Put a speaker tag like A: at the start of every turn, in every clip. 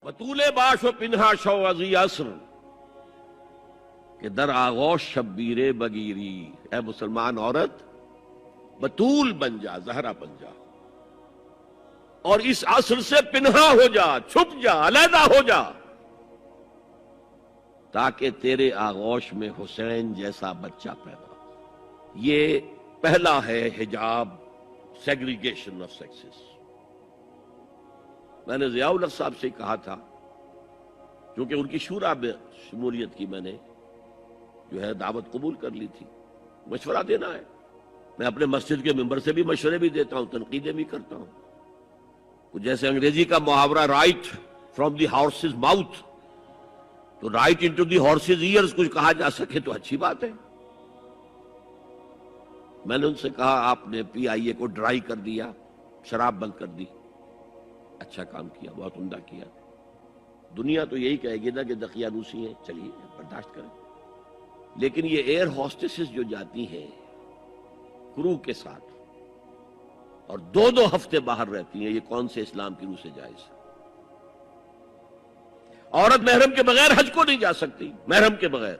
A: بطول باش و پنہا شو ازی عصر کہ در آغوش شبیر بگیری، اے مسلمان عورت بطول بن جا، زہرا بن جا، اور اس عصر سے پنہا ہو جا، چھپ جا، علیحدہ ہو جا، تاکہ تیرے آغوش میں حسین جیسا بچہ پیدا ہو۔ یہ پہلا ہے حجاب، سیگریگیشن آف سیکسز۔ میں نے ضیاء الحق صاحب سے کہا تھا، کیونکہ ان کی شورا میں شمولیت کی میں نے جو ہے دعوت قبول کر لی تھی، مشورہ دینا ہے۔ میں اپنے مسجد کے ممبر سے بھی مشورے بھی دیتا ہوں، تنقیدیں بھی کرتا ہوں۔ جیسے انگریزی کا محاورہ right from the horse's mouth, تو right into the horse's ears کچھ کہا جا سکے تو اچھی بات ہے۔ میں نے ان سے کہا آپ نے پی آئی اے کو ڈرائی کر دیا، شراب بند کر دی، اچھا کام کیا، بہت عمدہ کیا۔ دنیا تو یہی کہے گی نا کہ دقیانوسی ہیں، چلیے برداشت کریں، لیکن یہ ایئر ہوسٹسز جو جاتی ہیں کرو کے ساتھ اور دو ہفتے باہر رہتی ہیں، یہ کون سے اسلام کی روح سے جائز ہے؟ عورت محرم کے بغیر حج کو نہیں جا سکتی، محرم کے بغیر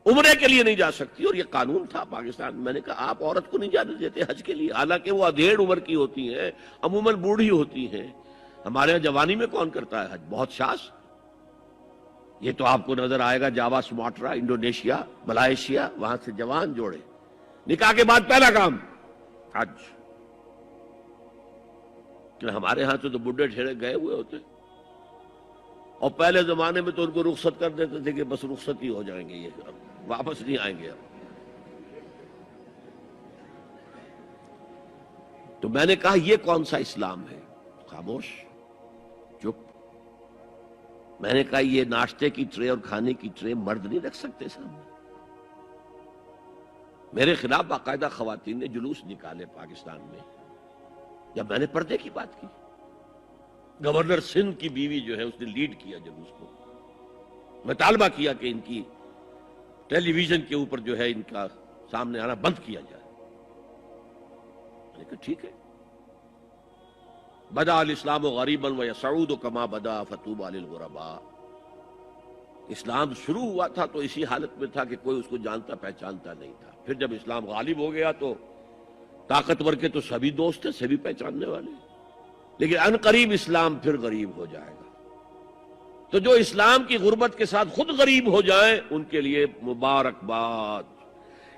A: عمرے کے لیے نہیں جا سکتی، اور یہ قانون تھا پاکستان میں۔ میں نے کہا آپ عورت کو نہیں جانے دیتے حج کے لیے، حالانکہ وہ ادھیڑ عمر کی ہوتی ہیں، عموماً بوڑھی ہوتی ہیں۔ ہمارے یہاں جوانی میں کون کرتا ہے حج؟ بہت شاذ۔ یہ تو آپ کو نظر آئے گا جاوا، سماٹرا، انڈونیشیا، ملائیشیا، وہاں سے جوان جوڑے نکاح کے بعد پہلا کام حج۔ کہ ہمارے ہاں سے تو بڈھے ٹھیرے گئے ہوئے ہوتے، اور پہلے زمانے میں تو ان کو رخصت کر دیتے تھے کہ بس رخصت ہی ہو جائیں گے، یہ واپس نہیں آئیں گے اب۔ تو میں نے کہا یہ کون سا اسلام ہے؟ خاموش، چپ۔ میں نے کہا یہ ناشتے کی ٹرے اور کھانے کی ٹرے مرد نہیں رکھ سکتے سامنے؟ میرے خلاف باقاعدہ خواتین نے جلوس نکالے پاکستان میں جب میں نے پردے کی بات کی۔ گورنر سندھ کی بیوی جو ہے اس نے لیڈ کیا جلوس کو، مطالبہ کیا کہ ان کی ٹیلی ویژن کے اوپر جو ہے ان کا سامنے آنا بند کیا جائے۔ میں نے کہا ٹھیک ہے۔ بدا الاسلام غریبا ویسعود کما بدا فطوبی للغرباء۔ اسلام شروع ہوا تھا تو اسی حالت میں تھا کہ کوئی اس کو جانتا پہچانتا نہیں تھا، پھر جب اسلام غالب ہو گیا تو طاقتور کے تو سبھی دوست ہیں، سبھی پہچاننے والے، لیکن ان قریب اسلام پھر غریب ہو جائے گا۔ تو جو اسلام کی غربت کے ساتھ خود غریب ہو جائیں ان کے لیے مبارکباد۔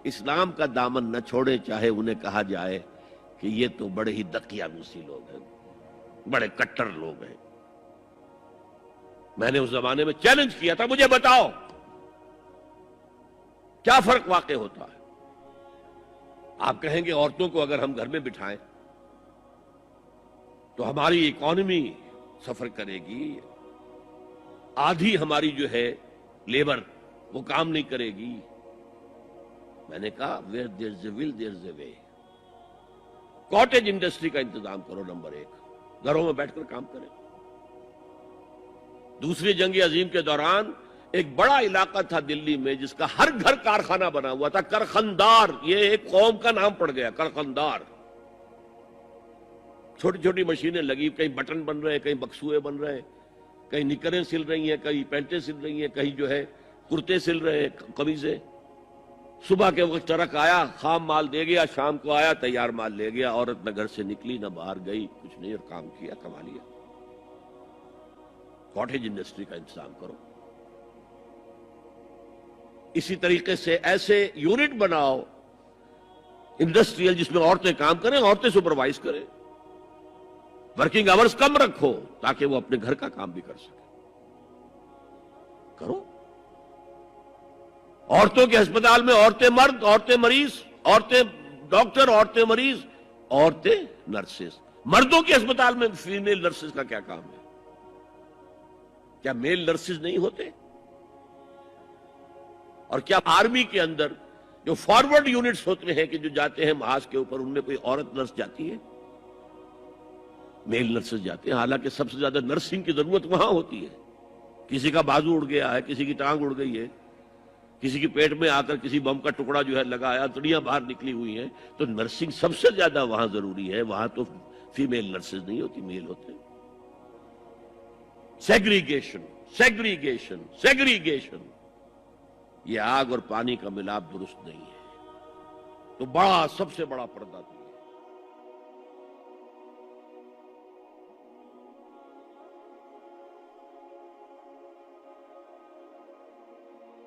A: اسلام کا دامن نہ چھوڑے، چاہے انہیں کہا جائے کہ یہ تو بڑے ہی دقیانوسی لوگ ہیں، بڑے کٹر لوگ ہیں۔ میں نے اس زمانے میں چیلنج کیا تھا، مجھے بتاؤ کیا فرق واقع ہوتا ہے؟ آپ کہیں گے عورتوں کو اگر ہم گھر میں بٹھائیں تو ہماری اکانومی سفر کرے گی، آدھی ہماری جو ہے لیبر وہ کام نہیں کرے گی۔ میں نے کہا where there's a will there's a way۔ Cottage industry کا انتظام کرو، نمبر 1، گھروں میں بیٹھ کر کام کریں۔ دوسری جنگ عظیم کے دوران ایک بڑا علاقہ تھا دلی میں جس کا ہر گھر کارخانہ بنا ہوا تھا، کرخندار، یہ ایک قوم کا نام پڑ گیا، کرخندار۔ چھوٹی چھوٹی مشینیں لگی، کہیں بٹن بن رہے ہیں، کہیں بکسوئے بن رہے ہیں، کہیں نکریں سل رہی ہیں، کہیں پینٹیں سل رہی ہیں، کہیں جو ہے کرتے سل رہے ہیں، قمیضیں۔ صبح کے وقت ٹرک آیا، خام مال دے گیا، شام کو آیا، تیار مال لے گیا۔ عورت نہ گھر سے نکلی نہ باہر گئی، کچھ نہیں، اور کام کیا، کما لیا۔ کاٹیج انڈسٹری کا انتظام کرو۔ اسی طریقے سے ایسے یونٹ بناؤ انڈسٹریل جس میں عورتیں کام کریں، عورتیں سپروائز کریں، ورکنگ آورز کم رکھو تاکہ وہ اپنے گھر کا کام بھی کر سکیں۔ کرو۔ عورتوں کے ہسپتال میں عورتیں مرد، عورتیں مریض، عورتیں ڈاکٹر، عورتیں مریض، عورتیں نرسز۔ مردوں کے ہسپتال میں فیمیل نرسز کا کیا کام ہے؟ کیا میل نرسز نہیں ہوتے؟ اور کیا آرمی کے اندر جو فارورڈ یونٹس ہوتے ہیں کہ جو جاتے ہیں محاذ کے اوپر، ان میں کوئی عورت نرس جاتی ہے؟ میل نرسز جاتے ہیں، حالانکہ سب سے زیادہ نرسنگ کی ضرورت وہاں ہوتی ہے۔ کسی کا بازو اڑ گیا ہے، کسی کی ٹانگ اڑ گئی ہے، کسی کے پیٹ میں آ کر کسی بم کا ٹکڑا جو ہے لگایا، تڑیاں باہر نکلی ہوئی ہیں، تو نرسنگ سب سے زیادہ وہاں ضروری ہے۔ وہاں تو فیمیل نرسز نہیں ہوتی، میل ہوتے ہیں۔ سیگریگیشن سیگریگیشن سیگریگیشن، یہ آگ اور پانی کا ملاپ درست نہیں ہے۔ تو بڑا، سب سے بڑا پردہ تھا۔